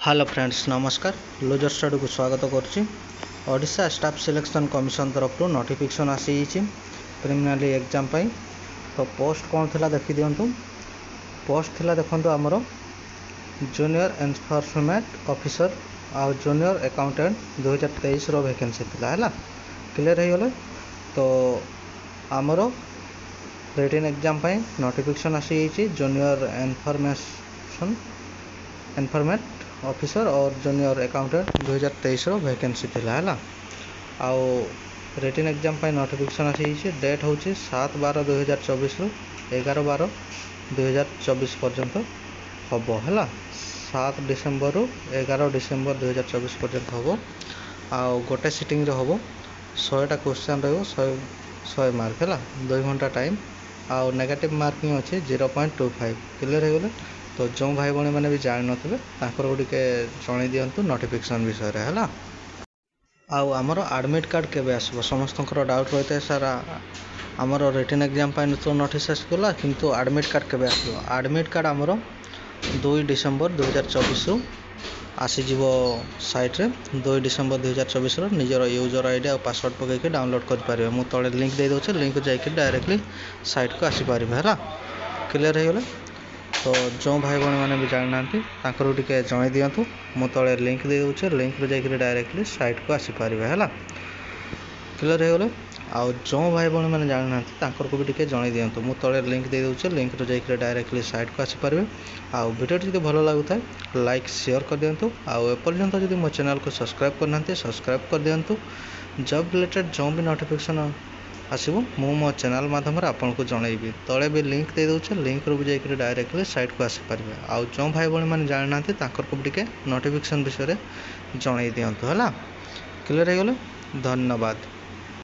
Hello friends नमस्कार loser study को स्वागत करुच्ची। ओडिशा स्टाफ सिलेक्शन कमिशन तरफ नोटिफिकेशन आसी प्रिलिमिनरी एग्जाम पाई। तो पोस्ट कौन थिला देखि दियंतु। पोस्ट थिला देखंतु हमरो जूनियर एनफोर्समेंट ऑफिसर आ जूनियर अकाउंटेंट 2023 रो वैकेंसी थिला हला क्लियर हे गेले। तो हमरो रिटन एग्जाम पाई नोटिफिकेशन आसी जूनियर एनफोर्समेंट ऑफिसर और जूनियर अकाउंटेंट 2023 रो वैकेंसी थिला हला। आउ रिटन एग्जाम पाई नोटिफिकेशन आसी डेट होची 7/12/2024 रु 11/12/2024 पर्यंत हबो हला। 7 डिसेंबर रु 11 डिसेंबर 2024 पर्यंत हबो। आउ गोटे सिटिंग रे हबो 100टा क्वेश्चन रहबो 100 मार्क हला 2 घंटा टाइम। आउ नेगेटिव मार्किंग अछि 0.25 क्लियर हे गेले। तो जो भाई भाई मैंने भी जान नथिबे ताकर गुटिके जणै दियंतु नोटिफिकेशन विषय रे हला। आउ हमर एडमिट कार्ड केबे आसबो समस्तकर डाउट रहते सर हमर रिटन एग्जाम पाइन तो नोटिस आसगला किंतु एडमिट कार्ड केबे आसबो। एडमिट कार्ड हमर 2 डिसेंबर 2024 रु आसी जीवो साइट रे। 2 डिसेंबर 2024 रो निजर यूजर आईडी और पासवर्ड पके के डाउनलोड कर पारिबे। मु तळे लिंक दे दोछे लिंक जाई के डायरेक्टली साइट को आसी पारिबे हला क्लियर हे गेले। तो जो भाई भाई मैंने भी जान ना ताकर टिके जणै दियंतु। मु तळे लिंक दे दोछे लिंक रे जाई के डायरेक्टली साइट को आसी पारिबे हला क्लियर हे गेले। आउ जो भाई भाई मैंने जान ना ताकर को भी टिके जणै दियंतु। मु तळे लिंक दे दोछे लिंक रे जाई के डायरेक्टली साइट को आसी पारिबे। आउ वीडियो जदि भलो लागुताय लाइक शेयर कर दियंतु। आउ एपर्यंत जदि मो चैनल को सब्सक्राइब करनांते सब्सक्राइब कर दियंतु। जॉब रिलेटेड जो भी नोटिफिकेशन आसबो मु मो चैनल माध्यम आपन को जणैबी। तळे भी लिंक दे दोछे लिंक रो भी जाई के डायरेक्टली साइट को आसी पारिबे। आउ जो भाई भाई मैंने जान ना ताकर को भी टिके नोटिफिकेशन विषय रे जणै दियंतु हला क्लियर हे गेले। धन्यवाद।